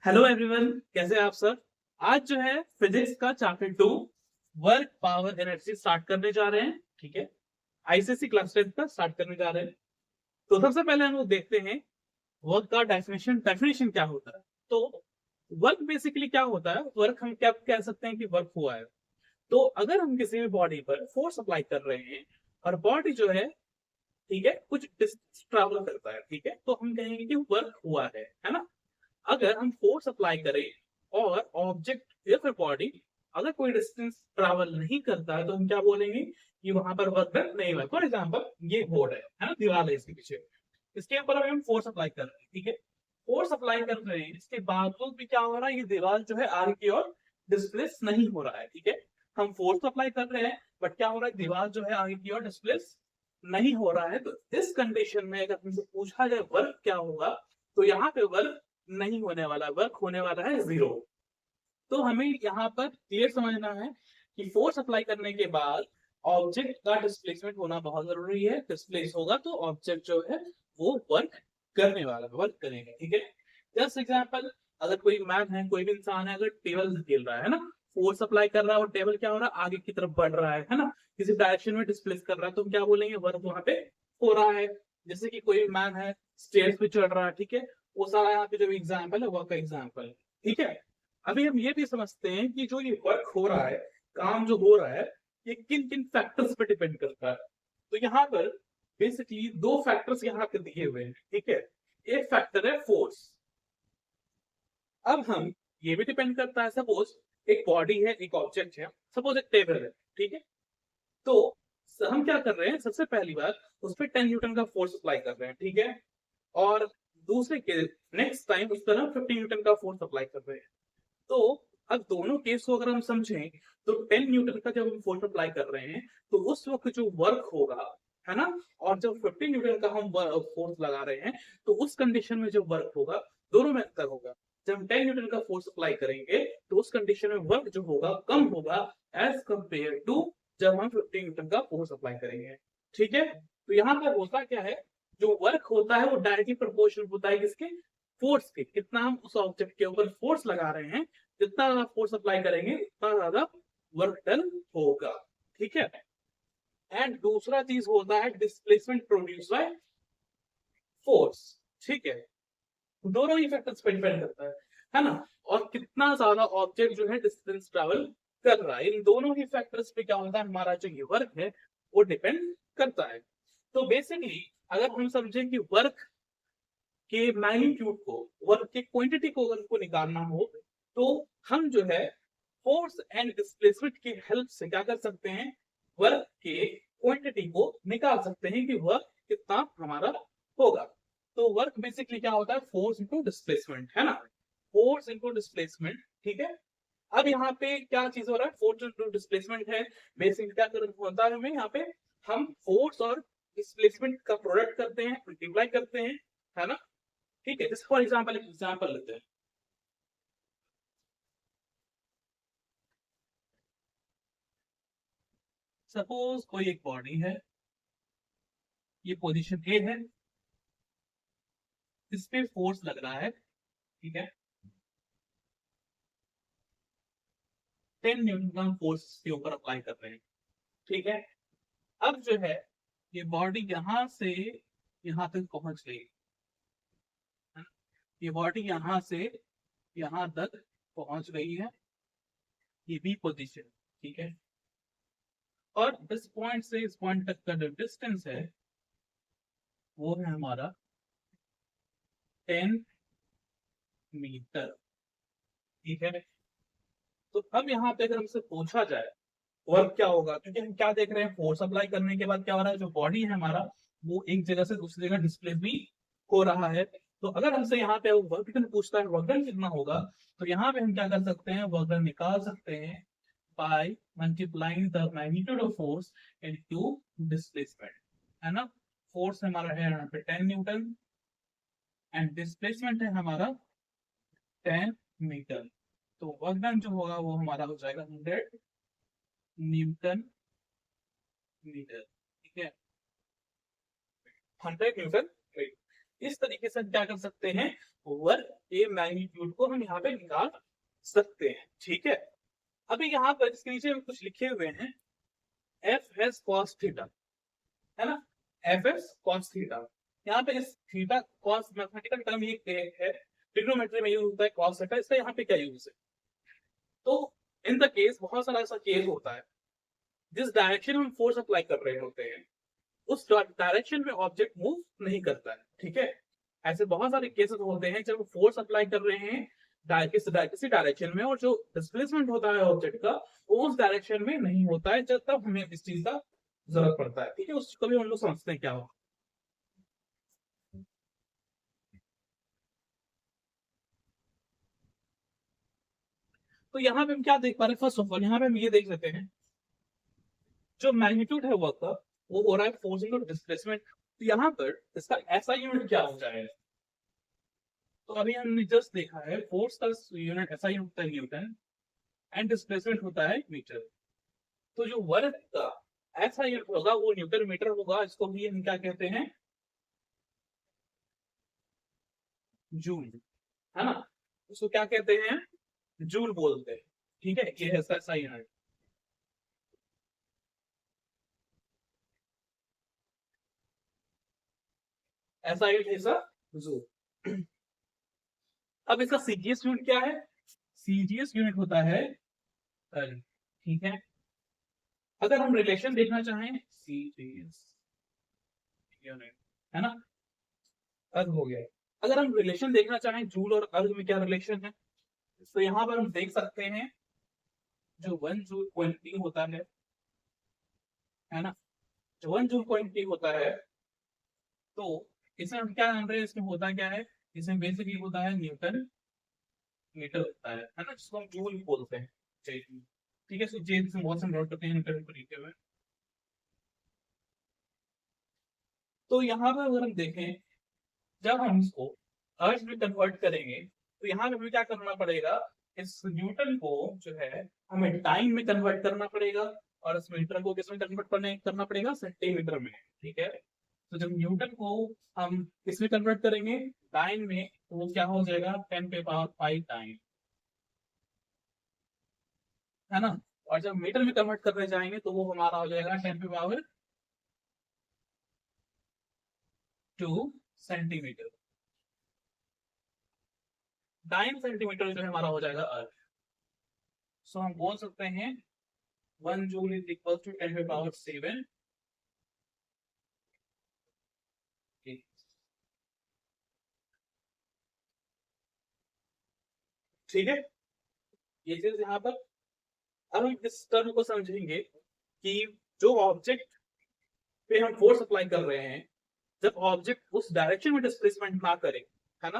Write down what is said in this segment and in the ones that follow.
Hello everyone, कैसे हैं आप सर। आज जो है फिजिक्स का chapter 2 work power energy start करने जा रहे हैं। ठीक है, आईसीएससी क्लास 10 का स्टार्ट करने जा रहे हैं। तो सबसे पहले हम लोग देखते हैं वर्क का डेफिनेशन क्या होता है। तो वर्क बेसिकली क्या होता है, वर्क हम क्या कह सकते हैं कि वर्क हुआ है। तो अगर हम किसी भी बॉडी पर फोर्स अप्लाई कर रहे हैं और बॉडी जो है, ठीक है, कुछ डिस्टेंस ट्रैवल करता है, ठीक है, तो हम कहेंगे कि वर्क हुआ है ना। अगर हम फोर्स अप्लाई करें और ऑब्जेक्ट या फिर बॉडी अगर कोई डिस्टेंस ट्रैवल नहीं करता है तो हम क्या बोलेंगे कि वहां पर वर्क डन नहीं हुआ। फॉर एग्जांपल ये बोर्ड है ना, दीवार है इसके पीछे, इसके ऊपर अभी हम फोर्स अप्लाई कर रहे हैं, ठीक है। फोर्स अप्लाई कर रहे हैं, इसके बावजूद भी क्या हो रहा है, ये दीवार जो है आगे की ओर डिस्प्लेस नहीं हो रहा है, ठीक है। हम फोर्स तो अप्लाई कर रहे हैं बट क्या हो रहा है, दीवार जो है आगे की ओर डिस्प्लेस नहीं हो रहा है। तो इस कंडीशन में अगर हमसे पूछा जाए वर्क क्या होगा, तो यहाँ पे वर्क नहीं होने वाला, वर्क होने वाला है जीरो। तो हमें यहाँ पर क्लियर समझना है कि फोर्स अप्लाई करने के बाद ऑब्जेक्ट का डिस्प्लेसमेंट होना बहुत जरूरी है। डिस्प्लेस होगा तो ऑब्जेक्ट जो है वो वर्क करने वाला, वर्क करेगा, ठीक है। जस्ट एग्जांपल, अगर कोई मैन है, कोई भी इंसान है, अगर टेबल खेल रहा है ना, फोर्स अप्लाई कर रहा है और टेबल क्या हो रहा है, आगे की तरफ बढ़ रहा है ना, किसी डायरेक्शन में डिस्प्लेस कर रहा है, तो हम क्या बोलेंगे, वर्क वहां पे हो रहा है। जैसे कि कोई मैन है, स्टेयर्स पे चढ़ रहा है, ठीक है, वो सारा यहाँ पे जो एग्जाम्पल है वर्क का एग्जाम्पल है, ठीक है। अभी हम ये भी समझते हैं कि जो ये वर्क हो रहा है, काम जो हो रहा है, ये किन किन फैक्टर्स पे डिपेंड करता है। तो यहाँ पर बेसिकली दो फैक्टर्स यहाँ पे दिए हुए हैं, ठीक है। एक फैक्टर है फोर्स। अब हम ये भी डिपेंड करता है, सपोज एक बॉडी है, एक ऑब्जेक्ट है, सपोज एक टेबल है, ठीक है। तो हम क्या कर रहे हैं, सबसे पहली बार उस पर 10 न्यूटन का फोर्स अप्लाई कर रहे हैं, ठीक है। और दूसरे के नेक्स्ट टाइम उस पर हम 15 न्यूटन का फोर्स अप्लाई कर रहे हैं। तो अब दोनों केस को अगर हम समझें, तो 10 न्यूटन का जब हम फोर्स अप्लाई कर रहे हैं तो उस वक्त जो वर्क होगा, है ना, और जब 15 न्यूटन का हम फोर्स लगा रहे हैं तो उस कंडीशन में जो वर्क होगा, दोनों में अंतर होगा। जब हम 10 न्यूटन का फोर्स अप्लाई करेंगे तो उस कंडीशन में वर्क जो होगा कम होगा एज कंपेयर टू जब हम 15 न्यूटन का फोर्स अप्लाई करेंगे, ठीक है। तो यहाँ पर होता क्या है, जो वर्क होता है वो डायरेक्टली प्रोपोर्शनल होता है किसके, फोर्स के। कितना हम उस ऑब्जेक्ट के ऊपर फोर्स लगा रहे हैं, जितना ज्यादा फोर्स अप्लाई करेंगे उतना ज्यादा वर्क डन होगा, ठीक है। एंड दूसरा चीज होता है डिस्प्लेसमेंट प्रोड्यूस बाय फोर्स, ठीक है। दोनों ही फैक्टर्स पे डिपेंड करता है ना। और कितना ज्यादा ऑब्जेक्ट जो है डिस्टेंस ट्रेवल कर रहा है, इन दोनों ही फैक्टर्स पे क्या होता है, हमारा जो ये वर्क है वो डिपेंड करता है। तो बेसिकली अगर हम समझें कि वर्क के मैग्नीट्यूड को, वर्क के क्वांटिटी को अगर उसको निकालना हो, तो हम जो है फोर्स एंड डिस्प्लेसमेंट की हेल्प से क्या कर सकते हैं, वर्क के क्वांटिटी को निकाल सकते हैं कि वर्क कितना हमारा होगा। तो वर्क बेसिकली क्या होता है, फोर्स इंटू डिस्प्लेसमेंट, है ना, फोर्स इंटू डिस्प्लेसमेंट, ठीक है। अब यहाँ पे क्या चीज हो रहा है, फोर्स इंटू डिस्प्लेसमेंट है। बेसिकली क्या होता है, हमें यहाँ पे हम फोर्स और डिस्प्लेसमेंट का प्रोडक्ट करते हैं, मल्टीप्लाई करते हैं, है ना, ठीक है। जैसे फॉर एग्जाम्पल एक एग्जाम्पल लेते हैं। सपोज कोई एक बॉडी है, ये पोजीशन ए है, इस पे फोर्स लग रहा है, ठीक है, 10 न्यूटन का हम फोर्स के ऊपर अप्लाई कर रहे हैं, ठीक है। अब जो है ये बॉडी यहां से यहां तक पहुंच गई, है ना? ये बॉडी यहां से यहां तक पहुंच गई है, ये बी पोजीशन, ठीक है। और इस पॉइंट से इस पॉइंट तक का जो डिस्टेंस है वो है हमारा 10 मीटर, ठीक है। तो अब यहाँ पे अगर हमसे पूछा जाए वर्क क्या होगा, क्योंकि हम क्या देख रहे हैं, फोर्स अप्लाई करने के बाद क्या हो रहा है, जो बॉडी है हमारा वो एक जगह से दूसरी जगह डिस्प्लेस भी हो रहा है। तो अगर हमसे यहाँ पे वर्क डन पूछता है, वर्क डन कितना होगा, तो यहाँ पे हम क्या कर सकते हैं, वर्क डन निकाल सकते हैं by multiplying the magnitude of force into displacement, है ना। फोर्स हमारा है यहाँ पे 10 न्यूटन एंड डिस्प्लेसमेंट है हमारा 10 मीटर। तो वर्क डन जो होगा वो हमारा हो जाएगा 100 न्यूटन मीटर, ठीक है, 100 न्यूटन मीटर। इस तरीके से हम क्या कर सकते हैं, वर्क के मैग्नीट्यूड को हम यहाँ पे निकाल सकते हैं। ठीक है, अभी यहाँ पर इसके नीचे कुछ लिखे हुए हैं, एफ एस कॉस थीटा, है ना, एफ एस कॉस थीटा। यहाँ पे इस थीटा कॉस मैथमेटिकल टर्म ये है, ट्रिग्नोमेट्री में यूज होता है कॉस थीटा, इसका यहाँ पे क्या यूज है। तो इन द केस बहुत सारा ऐसा केस होता है जिस डायरेक्शन में हम फोर्स अप्लाई कर रहे होते हैं उस डायरेक्शन में ऑब्जेक्ट मूव नहीं करता है। ठीक है, ऐसे बहुत सारे केसेस होते हैं जब फोर्स अप्लाई कर रहे हैं किसी डायरेक्शन में और जो डिस्प्लेसमेंट होता है ऑब्जेक्ट का वो उस डायरेक्शन में नहीं होता है, जब तब हमें इस चीज का जरूरत पड़ता है। ठीक है, उसको भी हम लोग समझते हैं क्या हो। तो यहाँ पे हम क्या देख पा रहे हैं, फर्स्ट ऑफ ऑल यहाँ पे हम ये देख लेते हैं जो मैग्नीट्यूड है वर्क का वो हो रहा है फोर्स इनटू डिस्प्लेसमेंट। तो यहाँ पर इसका ऐसा यूनिट क्या हो जाएगा, तो अभी हमने जस्ट देखा है फोर्स का यूनिट ऐसा ही होता है न्यूटन एंड डिस्प्लेसमेंट होता है मीटर। तो जो वर्क का ऐसा यूनिट होगा वो न्यूटन मीटर होगा, इसको भी हम क्या कहते हैं, जूल, है ना, उसको क्या कहते हैं, जूल बोलते हैं। ठीक है, ये ऐसा ऐसा यूनिट। ऐसा यूनिट ऐसा जूल। अब इसका सीजीएस यूनिट क्या है, सीजीएस यूनिट होता है टर्न। ठीक है, अगर हम रिलेशन देखना चाहें सीजीएस यूनिट, है ना, अर्ग हो गया। अगर हम रिलेशन देखना चाहें जूल और अर्ग में क्या रिलेशन है, तो यहाँ पर हम देख सकते हैं जो 1 जूल क्वांटिटी होता है ना, जो 1 जूल क्वांटिटी होता है, तो इसमें हम क्या जान रहे हैं, इसमें होता क्या है, इसमें बेसिकली होता है न्यूटन मीटर होता है ना, जिसको हम जूल बोलते हैं। ठीक है, सो जे से बहुत से नोट करते हैं न्यूटन को लिखे हुए। तो यहाँ पर अगर हम देखें जब हम इसको अर्थ में कन्वर्ट करेंगे तो यहाँ पे हमें क्या करना पड़ेगा, इस न्यूटन को जो है हमें टाइम में कन्वर्ट करना पड़ेगा और इस मीटर को किस में कन्वर्ट करना पड़ेगा, सेंटीमीटर में। ठीक है, तो जब न्यूटन को हम किसमें कन्वर्ट करेंगे, टाइम में, तो वो क्या हो जाएगा 10⁵ टाइम, है ना, और जब मीटर में कन्वर्ट करने जाएंगे तो वो हमारा हो जाएगा 10⁵2 सेंटीमीटर। 9 सेंटीमीटर जो है हमारा हो जाएगा अर्थ। सो हम बोल सकते हैं 1 जूल इज इक्वल टू 10⁵7। ठीक है, ये चीज यहाँ पर। अब हम इस टर्म को समझेंगे कि जो ऑब्जेक्ट पे हम फोर्स अप्लाई कर रहे हैं, जब ऑब्जेक्ट उस डायरेक्शन में डिस्प्लेसमेंट ना करे, है ना,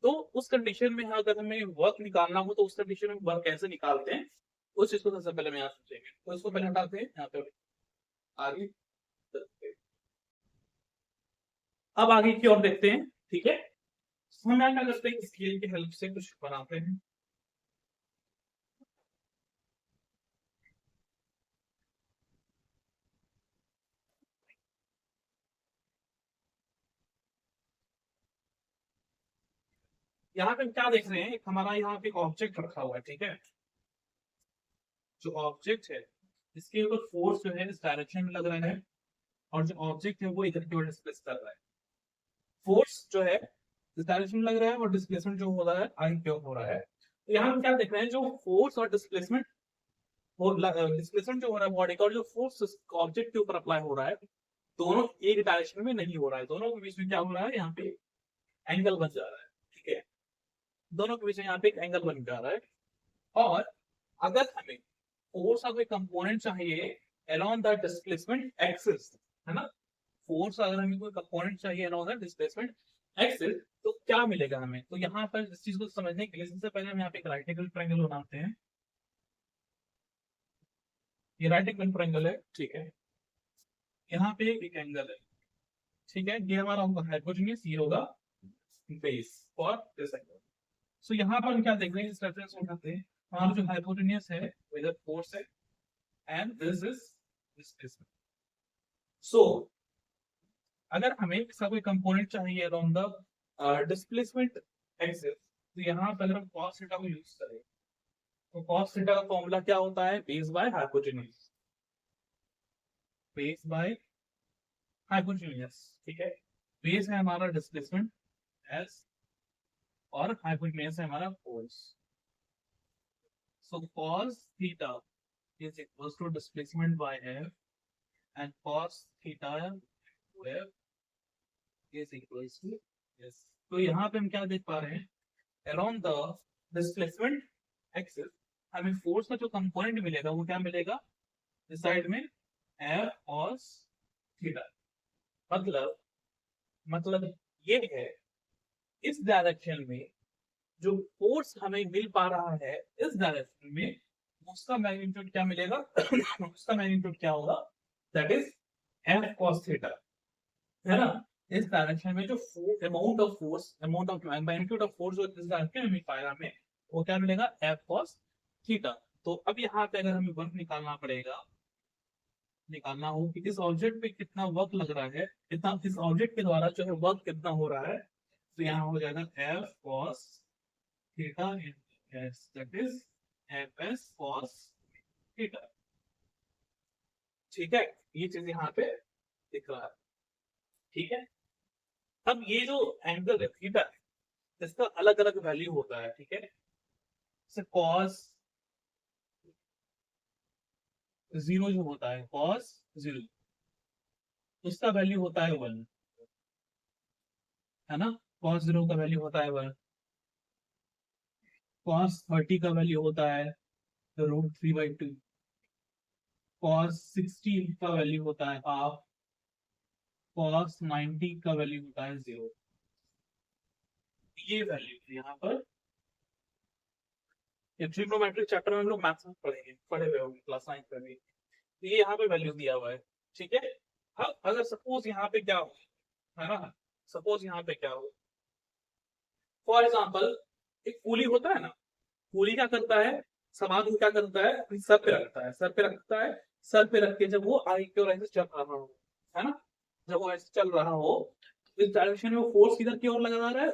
तो उस कंडीशन में अगर हमें वर्क निकालना हो तो उस कंडीशन में वर्क कैसे निकालते हैं, उस चीज को सबसे पहले मैं यहाँ समझेंगे। तो इसको पहले हटाते हैं यहाँ पे, आगे चलते हैं। अब आगे की ओर देखते हैं। ठीक है, हम क्या करते हैं, स्केल की हेल्प से कुछ बनाते हैं। यहाँ पे हम क्या देख रहे हैं, एक हमारा यहाँ पे एक ऑब्जेक्ट रखा हुआ है। ठीक है, जो ऑब्जेक्ट है इसके ऊपर फोर्स जो है इस डायरेक्शन में लग रहा है और जो ऑब्जेक्ट है वो इधर की ओर डिस्प्लेस कर रहा है। फोर्स जो है इस डायरेक्शन में लग रहा है और डिस्प्लेसमेंट जो हो रहा है आई की ओर हो रहा है। तो यहाँ हम क्या देख रहे हैं, जो फोर्स और डिस्प्लेसमेंट डिस्प्लेसमेंट जो हो रहा है बॉडी का और जो फोर्स ऑब्जेक्ट के ऊपर अप्लाई हो रहा है दोनों एक डायरेक्शन में नहीं हो रहा है, दोनों के बीच में क्या हो रहा है, यहाँ पे एंगल बन जा रहा है। ठीक है, दोनों के बीच में यहाँ पे एक एंगल बन जा रहा है। और अगर हमें फोर्स का कोई कंपोनेंट चाहिए along द डिस्प्लेसमेंट एक्सिस, है ना, फोर्स अगर हमें कोई कंपोनेंट चाहिए along द डिस्प्लेसमेंट एक्सिस तो क्या मिलेगा हमें। तो यहाँ पर इस चीज को समझने के लिए सबसे पहले हम यहाँ पे एक राइट एंगल ट्रायंगल बनाते हैं। ये राइट एंगल ट्रायंगल है। ठीक है, यहाँ पे एक एंगल है। ठीक है, ये हमारा होगा हाइपोटेन्यूज, ये होगा बेस फॉर दिस एंगल। सो यहाँ पर हम क्या देख रहे हैं, इस रेफरेंस को उठाते हैं, हमारा जो हाइपोटेन्यूज है वो इधर फोर्स है एंड दिस इज डिस्प्लेसमेंट। सो अगर हमें इसका कोई कंपोनेंट चाहिए अराउंड द डिस्प्लेसमेंट एक्सिस, तो यहाँ पर अगर हम cos थीटा को यूज करें तो cos थीटा का फॉर्मूला क्या होता है, base by hypotenuse, base by hypotenuse, ठीक है। बेस है हमारा डिस्प्लेसमेंट एस और हाइपोटेन्यूज है हमारा force. So cos theta is equals to displacement by f and cos theta f is equals to s। तो यहाँ पे हम क्या देख पा रहे हैं, along the displacement axis हमें फोर्स का जो कंपोनेंट मिलेगा वो क्या मिलेगा, इस साइड में f cos theta। मतलब ये है इस डायरेक्शन में जो फोर्स हमें मिल पा रहा है इस डायरेक्शन में, उसका मैग्नीट्यूड क्या मिलेगा उसका मैग्नीट्यूड क्या होगा, that is f cos theta, है ना। इस डायरेक्शन में जो amount of magnitude of force जो इस डायरेक्शन में मिल पाएगा हमें, वो क्या मिलेगा, f cos थीटा। तो अब यहाँ पे अगर हमें वर्क निकालना हो कि इस ऑब्जेक्ट पे कितना वर्क लग रहा है, इतना इस ऑब्जेक्ट के द्वारा जो है वर्क कितना हो रहा है, तो यहाँ हो जाएगा f cos theta that is fs cos theta, ठीक है। ये चीज यहाँ पे दिख रहा है, ठीक है। अब ये जो एंगल है थीटा, इसका अलग अलग वैल्यू होता है, ठीक है। जैसे cos 0 जो होता है, cos 0 उसका वैल्यू होता है 1, है ना। cos 0 का वैल्यू होता है 1, cos 30 का वैल्यू होता है √3/2, cos 60 का वैल्यू होता है हाफ, cos 90 का वैल्यू होता है 0। ये वैल्यू यहाँ पर ट्रिग्नोमेट्री चैप्टर में हम लोग मैथ्स में पढ़े हुए होंगे क्लास 9 में भी, तो ये यहाँ पे वैल्यू दिया हुआ है, ठीक है। हाँ, अगर सपोज यहाँ पे क्या हो, है ना, सपोज यहाँ पे क्या हो, फॉर एग्जाम्पल एक कूली होता है ना, कूली क्या करता है, सामान को क्या करता है, अपनी सर पे रखता है, सर पे रख के जब वो आगे की ओर ऐसे चल रहा हो, है ना, जब वो ऐसे चल रहा हो, इस डायरेक्शन में फोर्स किधर की ओर लगा रहा है,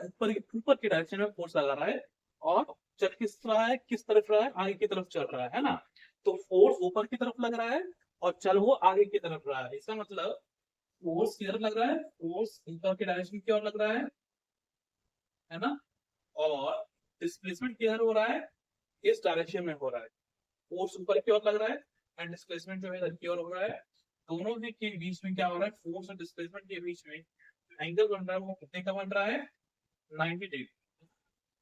ऊपर की डायरेक्शन में फोर्स लगा रहा है, और चल किस तरफ रहा है, आगे की तरफ चल रहा है ना। तो फोर्स ऊपर की तरफ लग रहा है और चल वो आगे की तरफ रहा है, इसका मतलब फोर्स किधर लग रहा है, फोर्स ऊपर की डायरेक्शन की ओर लग रहा है ना, और डिस्प्लेसमेंट किधर हो रहा है, इस डायरेक्शन में हो रहा है, फोर्स ऊपर की ओर लग रहा है एंड डिस्प्लेसमेंट जो है इधर की ओर हो रहा है। दोनों के बीच में क्या हो रहा है, फोर्स और डिस्प्लेसमेंट के बीच में एंगल बन रहा है, वो कितने का बन रहा है, 90 डिग्री।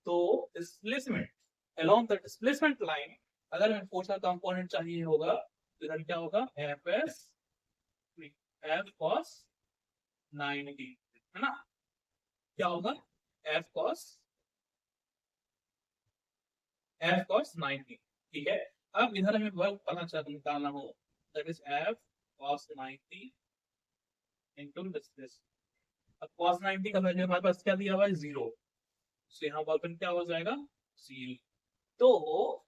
तो displacement along the displacement line, अगर हमें फोर्स का कंपोनेंट चाहिए होगा तो इधर क्या होगा, f cos 90, है ना, क्या होगा, f cos 90, ठीक है। अब इधर हमें वर्क पता निकालना हो, that is f cos 90 into displacement. अब cos 90 का वैल्यू हमारे पास क्या दिया हुआ है, 0, तो यहाँ वर्क क्या हो जाएगा, 0। तो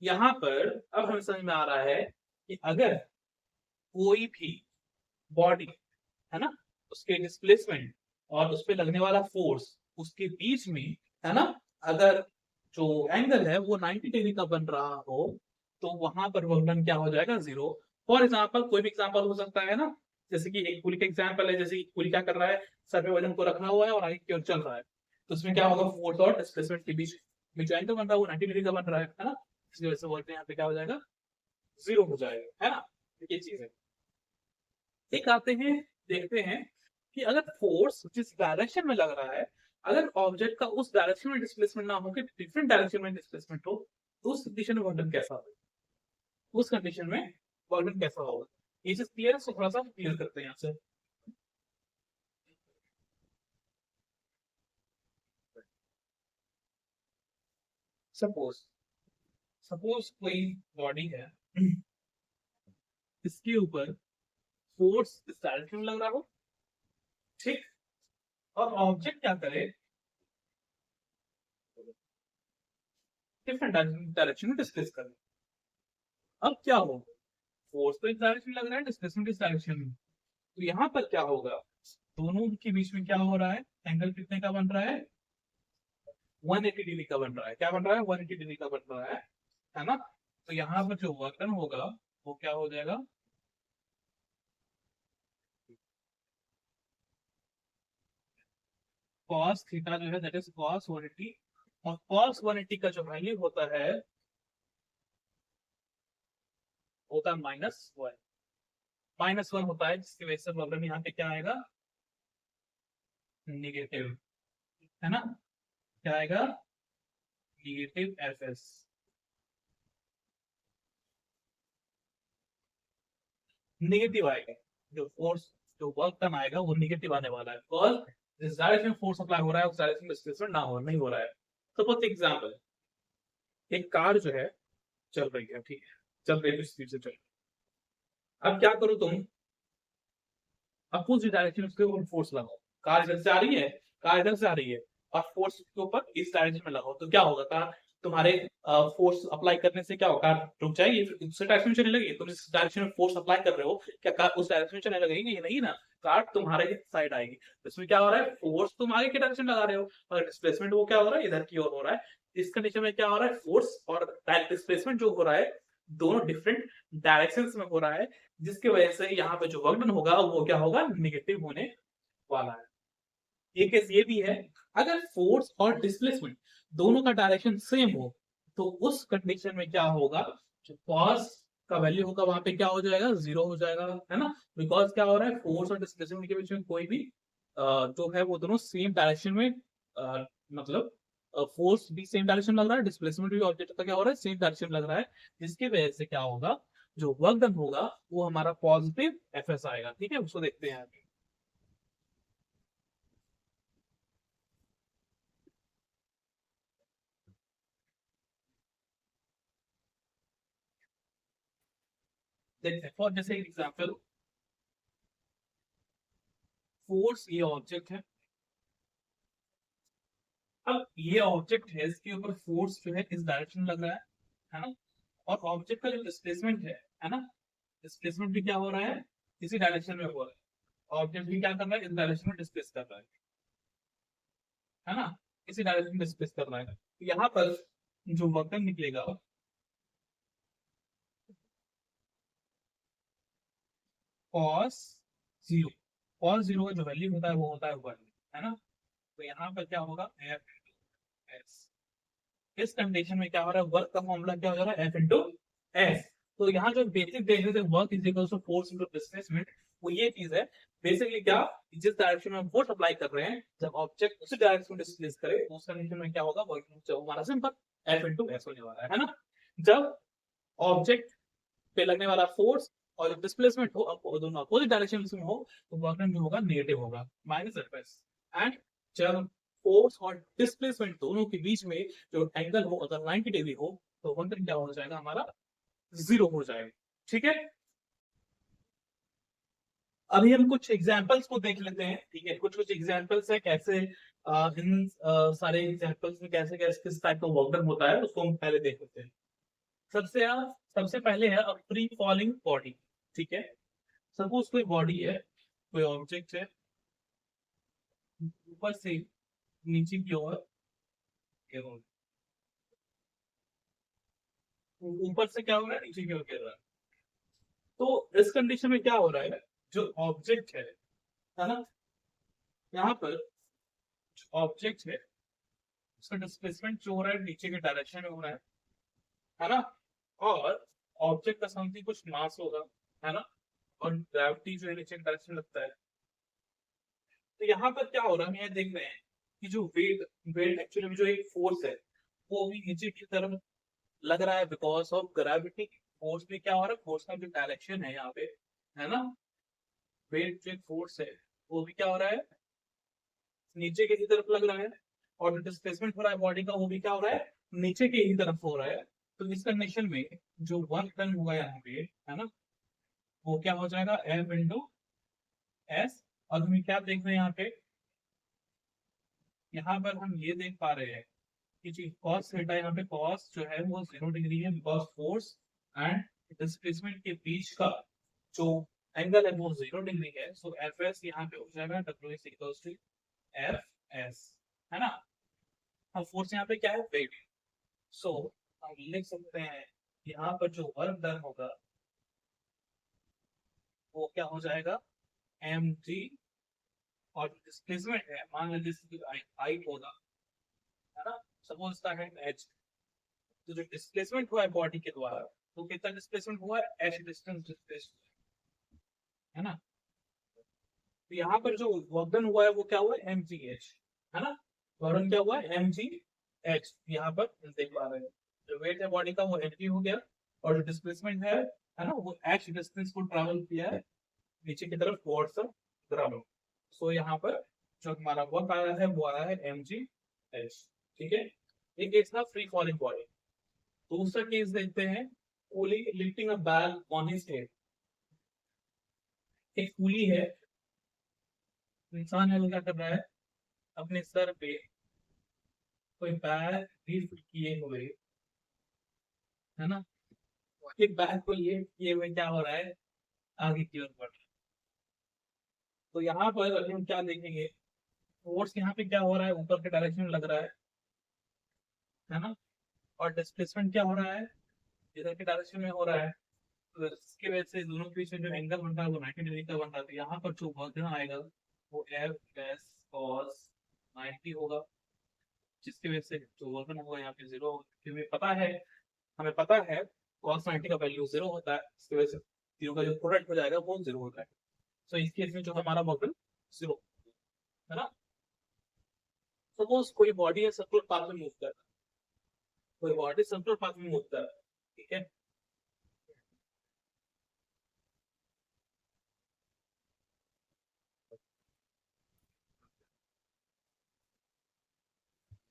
यहाँ पर अब हमें समझ में आ रहा है कि अगर कोई भी बॉडी, है ना, उसके डिस्प्लेसमेंट और उस पे लगने वाला फोर्स उसके बीच में, है ना, अगर जो एंगल है वो 90 डिग्री का बन रहा हो, तो वहां पर वर्क डन क्या हो जाएगा, 0। फॉर एग्जाम्पल कोई भी एग्जाम्पल हो सकता है ना, जैसे कि एक पुली का एग्जाम्पल है, जैसे पुली क्या कर रहा है, सर पे वजन को रखा हुआ है और आगे की ओर चल रहा है, तो उसमें क्या होगा, फोर्स और डिस्प्लेसमेंट के बीच में जो एंगल बन रहा है वो 90 डिग्री का बन रहा है ना, इसकी वजह से वर्क यहाँ पे क्या हो जाएगा, 0 हो जाएगा, है ना। ये चीज है। एक आते हैं, देखते हैं कि अगर फोर्स जिस डायरेक्शन में लग रहा है, अगर ऑब्जेक्ट का उस डायरेक्शन में डिस्प्लेसमेंट ना हो कि डिफरेंट डायरेक्शन में डिस्प्लेसमेंट हो, तो उस कंडीशन में वर्क कैसा होगा, उस कंडीशन में वर्क कैसा होगा, ये चीज क्लियर है। तो थोड़ा सा क्लियर करते हैं यहाँ से। सपोज कोई बॉडी है, इसके ऊपर फोर्स इस डायरेक्शन में लग रहा हो, ठीक, और ऑब्जेक्ट क्या करे, डिफरेंट डायरेक्शन में डिस्प्लेस करे। अब क्या होगा, फोर्स तो इस डायरेक्शन में लग रहा है, डिस्प्लेसमेंट इस डायरेक्शन में, तो यहाँ पर क्या होगा, दोनों के बीच में क्या हो रहा है, एंगल कितने का बन रहा है, 180 डिग्री का बन रहा है। क्या बन रहा है, 180 डिग्री का बन रहा है ना। तो यहाँ पर जो वर्क डन होगा वो क्या हो जाएगा, cos थीटा जो है दैट इज cos 180, और cos 180 का जो वैल्यू होता है -1, -1 होता है, जिसकी वजह से प्रॉब्लम यहाँ पे क्या आएगा, निगेटिव, है ना। क्या आएगा, निगेटिव एफ एस। निगेटिव आएगा, जो फोर्स, जो वर्क डन आएगा वो निगेटिव आने वाला है, बिकॉज जिस डायरेक्शन में फोर्स अप्लाई हो रहा है उस डायरेक्शन में डिस्प्लेसमेंट ना हो, नहीं हो रहा है। सपोज एग्जांपल, एक कार जो है चल रही है, ठीक है, चल रही है, स्पीड से चल रही है। अब क्या करो तुम, अपोजिट डायरेक्शन उसके ऊपर फोर्स लगाओ, कार इधर से आ रही है, कार इधर से आ रही है, और फोर्स के ऊपर इस डायरेक्शन में लगाओ, तो क्या होगा, कार तुम्हारे फोर्स अप्लाई करने से क्या होगा, कार रुक जाएगी, फिर दूसरे डायरेक्शन में चलने लगेगी। तुम जिस डायरेक्शन में फोर्स अप्लाई कर रहे हो, क्या कार उस डायरेक्शन में चलने लगेगी, ये नहीं ना, कार तुम्हारे साइड आएगी। तो इसमें क्या हो रहा है, फोर्स तुम आगे के डायरेक्शन लगा रहे हो, और डिस्प्लेसमेंट वो क्या हो रहा है, इधर की ओर हो रहा है। इस कंडीशन में क्या हो रहा है, फोर्स और डिस्प्लेसमेंट जो हो रहा है दोनों डिफरेंट डायरेक्शंस में हो रहा है, जिसकी वजह से यहाँ पे जो वर्क डन होगा वो क्या होगा, निगेटिव होने वाला है। ये केस ये भी है, अगर फोर्स और डिस्प्लेसमेंट दोनों का डायरेक्शन सेम हो तो उस कंडीशन में क्या होगा, जो कॉस का वैल्यू होगा वहां पे क्या हो जाएगा, 0 हो जाएगा, है ना। बिकॉज क्या हो रहा है, फोर्स और डिस्प्लेसमेंट के बीच में कोई भी जो है वो दोनों सेम डायरेक्शन में, मतलब फोर्स भी सेम डायरेक्शन लग रहा है, डिस्प्लेसमेंट भी ऑब्जेक्ट का क्या हो रहा है, सेम डायरेक्शन लग रहा है, जिसकी वजह से क्या होगा, जो वर्क डन होगा वो हमारा पॉजिटिव एफएस आएगा। ठीक है, उसको देखते हैं आगे। देखते हैं, फॉर जैसे एग्जांपल, फोर्स ये ऑब्जेक्ट है, अब ये ऑब्जेक्ट है, इसके ऊपर फोर्स जो है इस डायरेक्शन में लग रहा है ना। और ऑब्जेक्ट का जो डिस्प्लेसमेंट है ना, डिस्प्लेसमेंट भी क्या हो रहा है, इसी डायरेक्शन में हो रहा है। ऑब्जेक्ट भी क्या कर रहा है, इस डायरेक्शन में डिस्प्लेस कर रहा है ना, इसी डायरेक्शन में डिस्प्लेस कर रहा है। तो यहाँ पर जो वर्क निकलेगा, cos 0, cos 0 का जो वैल्यू होता है वो होता है 1, है ना। तो यहाँ पर क्या होगा, एफ एस। इस कंडीशन में क्या हो रहा है, वर्क का फॉर्मूला क्या हो जा रहा है, एफ इंटू एस। तो यहाँ जो बेसिक देख रहे थे, work is equal to force into displacement, वो ये चीज है बेसिकली, क्या, जिस डायरेक्शन में हम फोर्स अप्लाई कर रहे हैं, जब ऑब्जेक्ट उसी डायरेक्शन में डिस्प्लेस करे तो उस कंडीशन में क्या होगा, वर्क हमारा सिंपल एफ इंटू एस होने वाला है ना। जब ऑब्जेक्ट पे लगने वाला फोर्स और डिस्प्लेसमेंट हो दोनों अपोजिट डायरेक्शन में हो, तो वर्क डन जो होगा नेगेटिव होगा, माइनस एफ एस। एंड जब फोर्स और डिस्प्लेसमेंट दोनों के बीच में जो एंगल हो अगर 90 डिग्री हो, तो वर्क डन क्या हो जाएगा, हमारा 0 हो जाएगा। ठीक है, अभी हम कुछ एग्जांपल्स को देख लेते हैं। ठीक है, कुछ कुछ एग्जांपल्स है कैसे, इन सारे एग्जांपल्स में कैसे कैसे किस टाइप का वर्क डन होता है उसको हम पहले देख लेते हैं। सबसे पहले है अ फ्री फॉलिंग बॉडी। ठीक है, सपोज कोई बॉडी है, कोई ऑब्जेक्ट है, ऊपर से नीचे की ओर, ऊपर से क्या हो रहा है, नीचे की ओर गिर रहा है। तो इस कंडीशन में क्या हो रहा है, जो ऑब्जेक्ट है ना, यहाँ पर ऑब्जेक्ट है, उसका डिस्प्लेसमेंट जो हो रहा है नीचे के डायरेक्शन में हो रहा है ना। और ऑब्जेक्ट का समथिंग कुछ मास होगा, है ना, और ग्रेविटी जो है नीचे के डायरेक्शन में लगता है। तो यहाँ पर क्या हो रहा है, हम ये देख रहे हैं कि जो वेट वेट एक्चुअली में जो एक फोर्स है वो भी नीचे की तरफ लग रहा है, बिकॉज ऑफ ग्रेविटी। फोर्स में क्या हो रहा है, फोर्स का जो डायरेक्शन है यहाँ पे, है ना, वेट जो फोर्स है वो भी क्या हो रहा है, नीचे की तरफ लग रहा है। और जो डिस्प्लेसमेंट हो रहा है बॉडी का वो भी क्या हो रहा है, नीचे की ही तरफ हो रहा है। तो इस कंडीशन में जो वर्क डन होगा यहाँ पे, है ना, वो क्या हो जाएगा, एफ इंटू एस। और हम क्या देख रहे हैं यहाँ पे, यहाँ पर हम ये देख पा रहे हैं कि जी cos थीटा, यहाँ पे cos जो है वो 0 डिग्री है, बिकॉज फोर्स एंड डिस्प्लेसमेंट के बीच का जो एंगल है वो 0 डिग्री है, सो एफ एस यहाँ पे हो जाएगा W is equals to F S, है ना। अब फोर्स यहाँ पे क्या है, वेट। सो हम लिख सकते हैं यहाँ पर जो वर्क डन होगा वो क्या हो जाएगा, एम जी, और डिस्प्लेसमेंट है मान लीजिए हाइट होगा, है ना, सपोज इसका है एच, तो जो डिस्प्लेसमेंट हुआ है बॉडी के द्वारा, तो कितना डिस्प्लेसमेंट हुआ है, एच डिस्टेंस डिस्प्लेस, है ना। तो यहाँ पर जो वर्क हुआ है वो क्या हुआ है, एम जी एच, है ना। वर्क क्या हुआ है, एम जी एच, यहाँ पर देख पा रहे हैं जो वेट है बॉडी का वो एच हो गया, और जो डिस्प्लेसमेंट है ना, वो एच डिस्टेंस को ट्रेवल किया है नीचे की तरफ टुवर्ड्स द ग्राउंड। सो यहाँ पर जो हमारा वर्क आया है वो आया है एम जी एच, ठीक है। एक केस था फ्री फॉलिंग बॉडी। दूसरा केस देखते हैं, coolie lifting a bag on his head. एक कूली है, इंसान है, वो क्या कर रहा है, अपने सर पे कोई बैग लिफ्ट किए हुए, है ना, एक बैग को ये किए हुए क्या हो रहा है, आगे की ओर बढ़ रहा है। तो यहाँ पर हम क्या देखेंगे, फोर्स यहाँ पे क्या हो रहा है, ऊपर के डायरेक्शन में लग रहा है ना, और डिस्प्लेसमेंट क्या हो रहा है, इधर के डायरेक्शन में हो रहा है। तो इसकी वजह से दोनों के बीच में जो एंगल बन रहा है वो 90 डिग्री का बन रहा है। तो यहाँ पर जो वर्क आएगा वो एफ एस कॉस 90 होगा, जिसकी वजह से जो वर्क होगा यहाँ पे जीरो होगा, क्योंकि हमें पता है कॉस 90 का वैल्यू जीरो होता है, इसकी वजह से जीरो का जो प्रोडक्ट हो जाएगा वो जीरो होता है। तो इस केस में जो हमारा वर्क जीरो, है ना। सपोज कोई बॉडी है सर्कुलर पाथ में मूव कर रहा है, कोई बॉडी सर्कुलर पाथ में मूव कर रहा है, ठीक है।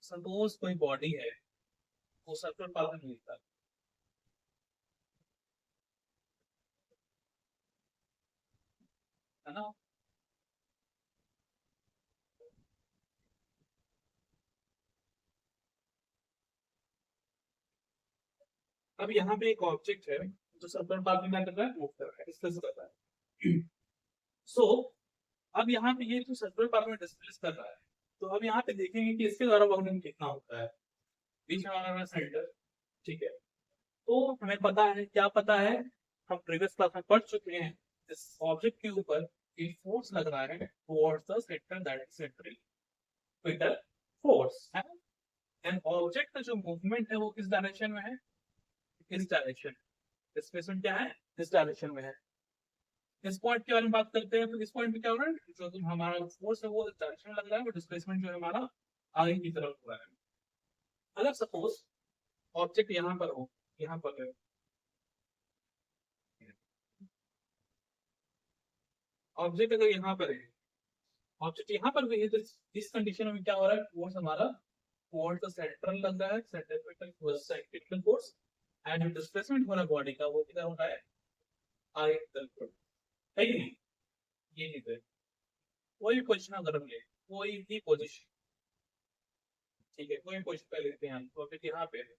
सपोज कोई बॉडी है वो सर्कुलर पाथ में मूव कर रहा है ना। अब यहाँ पे एक ऑब्जेक्ट है जो सर्कुलर पाथ में क्या कर रहा है, मूव कर रहा है, डिस्प्लेस कर रहा है। सो अब यहाँ पे ये जो सर्कुलर पाथ में डिस्प्लेस कर रहा है, तो अब यहाँ पे देखेंगे कि इसके द्वारा वॉल्यूम कितना होता है, बीच में हमारा सेंटर, ठीक है। तो हमें पता है, क्या पता है, हम प्रीवियस क्लास में पढ़ चुके हैं, इस ऑब्जेक्ट के ऊपर एक फोर्स लग रहा है towards the centre, that is centripetal force, है ना। एंड ऑब्जेक्ट का जो मूवमेंट है वो किस डायरेक्शन में है, इस डायरेक्शन, डिस्प्लेसमेंट क्या है, इस डायरेक्शन में है। इस पॉइंट के बारे में बात करते हैं, तो इस पॉइंट पे क्या हो रहा है, जो हमारा फोर्स है वो इस डायरेक्शन में लग रहा है, और डिस्प्लेसमेंट जो है हमारा आगे की तरफ हो रहा है। अगर सपोज ऑब्जेक्ट यहाँ पर हो, यहाँ पर है, ऑब्जेक्ट अगर यहाँ पर है, ऑब्जेक्ट यहाँ पर भी है, तो इस कंडीशन में क्या हो रहा है, फोर्स हमारा टुवर्ड्स द सेंट्रल लग रहा है, सेंट्रिपिटल फोर्स, एंड जो डिस्प्लेसमेंट हो रहा है बॉडी का वो किधर हो रहा है, आगे की तरफ, है कि नहीं। ये चीज है, कोई भी पोजिशन अगर हम ले, कोई भी पोजिशन, ठीक है, कोई भी पोजिशन पे लेते हैं हम, तो ऑब्जेक्ट यहाँ पे है,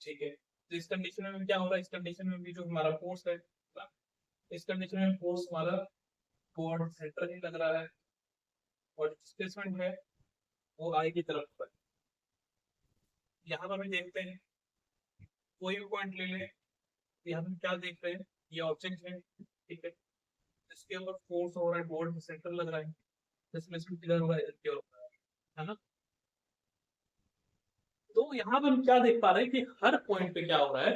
ठीक है। तो इस कंडीशन में क्या हो रहा है, इस कंडीशन में भी जो हमारा फोर्स है, इस कंडीशन में फोर्स हमारा टुवर्ड्स सेंटर ही लग रहा है, और डिस्प्लेसमेंट है वो आगे की तरफ पर। यहाँ पर भी देखते हैं, कोई भी पॉइंट ले लें, यहाँ पे क्या देख रहे हैं, ये ऑब्जेक्ट है, ठीक है, इसके ऊपर फोर्स हो रहा है, बोर्ड में सेंटर लग रहा है, डिस्प्लेसमेंट किधर हो रहा है, इसके ऊपर, है ना। तो यहाँ पर हम क्या देख पा रहे हैं कि हर पॉइंट पे क्या हो रहा है,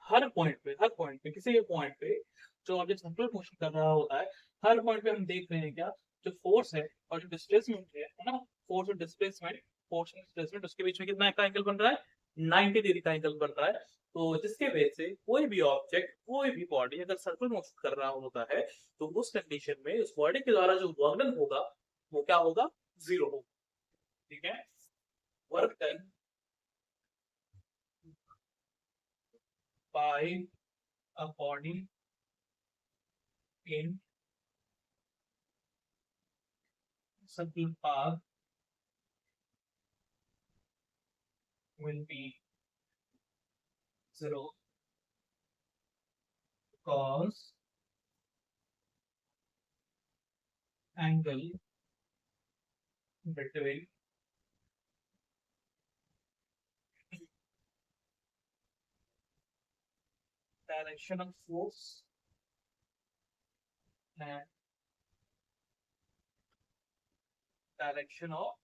हर पॉइंट पे किसी भी पॉइंट पे जो ऑब्जेक्ट सर्कुलर मोशन कर रहा होता है, हर पॉइंट पे हम देख रहे हैं क्या, जो फोर्स है और जो डिस्प्लेसमेंट है ना, फोर्स और डिस्प्लेसमेंट उसके बीच में कितना का एंगल बन रहा है, 90 डिग्री का एंगल बन रहा है। तो जिसके वजह से कोई भी ऑब्जेक्ट, कोई भी बॉडी अगर सर्कुलर मोशन कर रहा होता है, तो उस कंडीशन में उस बॉडी के द्वारा जो वर्क डन होगा वो क्या होगा, जीरो होगा, ठीक है। Work done by a body in circular path will be zero, cause angle between direction of force and direction of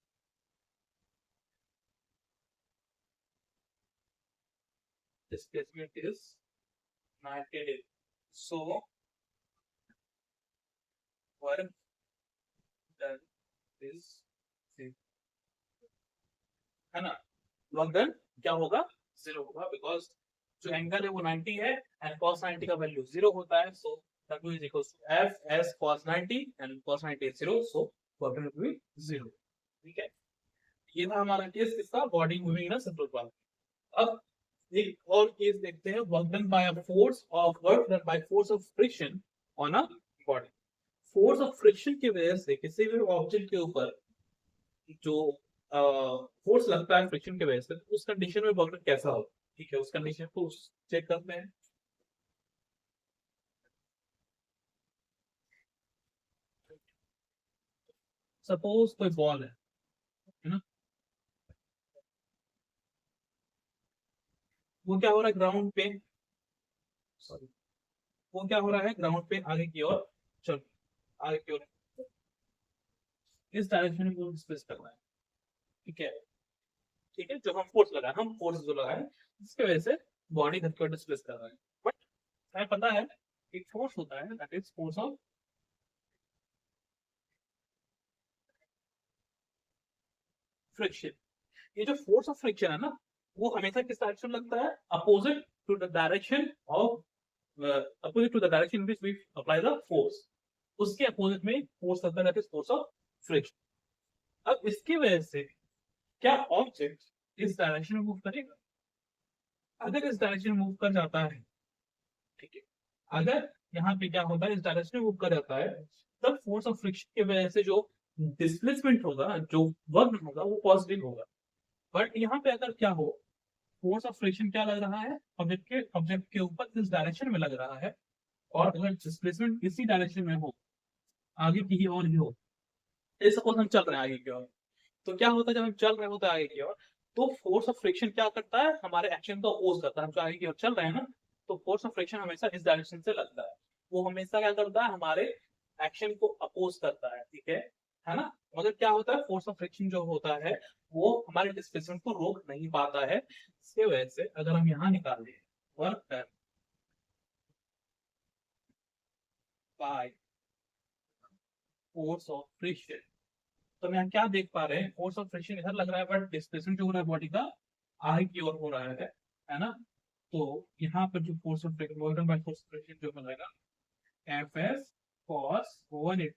displacement is 90 degree. So work done is zero. है ना? Work done क्या होगा? Zero होगा, because जो angle है वो 90 है and cos 90 का वैल्यू जीरो होता है. सो W is equals to F as cos 90 and cos 90 is zero. So work done will be zero. ठीक है? ये था हमारा केस किसका? Body moving in a simple path. अब एक और केस देखते हैं, work done by a force of work done by force of friction on a body. Force of friction की वजह से किसी भी ऑब्जेक्ट के ऊपर जो फोर्स लगता है फ्रिक्शन की वजह से, उस कंडीशन में वर्क डन कैसा हो. ठीक है, उस कंडीशन को चेक करते हैं. सपोज कोई बॉल है ना, वो क्या हो रहा है ग्राउंड पे, सॉरी वो क्या हो रहा है ग्राउंड पे आगे की ओर चल, आगे की ओर इस डायरेक्शन में वो डिस्प्लेस कर रहा है. ठीक है, ठीक है, जो हम फोर्स लगाए, हम फोर्स जो लगाए इसकी वजह से बॉडी घर की ओर डिस्प्लेस कर रहा है. बट हमें पता है एक फोर्स होता है, that is force of friction. ये जो फोर्स ऑफ फ्रिक्शन है ना, वो हमेशा किस डायरेक्शन में लगता है? Opposite to the direction of opposite to the direction in which we apply the force. उसके अपोजिट में फोर्स लगता है, that is force of friction. अब इसकी वजह से क्या ऑब्जेक्ट इस डायरेक्शन में मूव करेगा? अगर इस डायरेक्शन में मूव कर जाता है, ठीक है, अगर यहाँ पे क्या होता है, इस डायरेक्शन में मूव कर जाता है, तब फोर्स ऑफ फ्रिक्शन की वजह से जो डिस्प्लेसमेंट होगा, जो वर्क होगा, वो पॉजिटिव होगा. बट यहाँ पे अगर क्या हो, फोर्स ऑफ फ्रिक्शन क्या लग रहा है? ऑब्जेक्ट के ऊपर इस डायरेक्शन में लग रहा है, और अगर डिस्प्लेसमेंट इसी डायरेक्शन में हो, आगे की ओर ही हो, सपोज हम चल रहे हैं आगे की ओर, तो क्या होता है जब हम चल रहे होते हैं आगे की ओर, तो फोर्स ऑफ फ्रिक्शन क्या करता है? हमारे एक्शन को अपोज करता है. हम जो आगे की ओर चल रहे हैं ना, तो फोर्स ऑफ फ्रिक्शन हमेशा इस डायरेक्शन से लगता है. वो हमेशा क्या करता है? हमारे एक्शन को अपोज करता है. ठीक है ना? मगर क्या होता है, फोर्स ऑफ फ्रिक्शन जो होता है वो हमारे डिस्प्लेसमेंट को रोक नहीं पाता है. इसकी वजह से अगर हम यहाँ निकाल दें work done by force of friction, तो हम यहाँ क्या देख पा रहे हैं? फोर्स ऑफ फ्रिक्शन इधर लग रहा है, बट डिस्प्लेसमेंट जो हो रहा है बॉडी का आगे की ओर हो रहा है ना? तो यहाँ पर जो force of friction, work done by force of friction जो मिलेगा, एफ एस cos 180,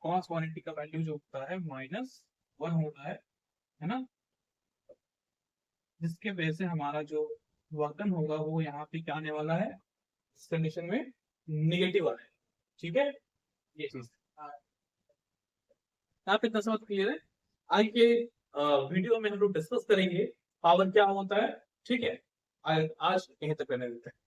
cos 180 का वैल्यू जो होता है -1 होता है ना? जिसके वजह से हमारा जो वर्क डन होगा वो यहाँ पे क्या आने वाला है? इस कंडीशन में नेगेटिव आना है. ठीक है, ये चीज यहाँ पे इतना समझ क्लियर है. आगे के वीडियो में हम लोग डिस्कस करेंगे पावर क्या होता है. ठीक है, आज यहीं तक रहने देते हैं.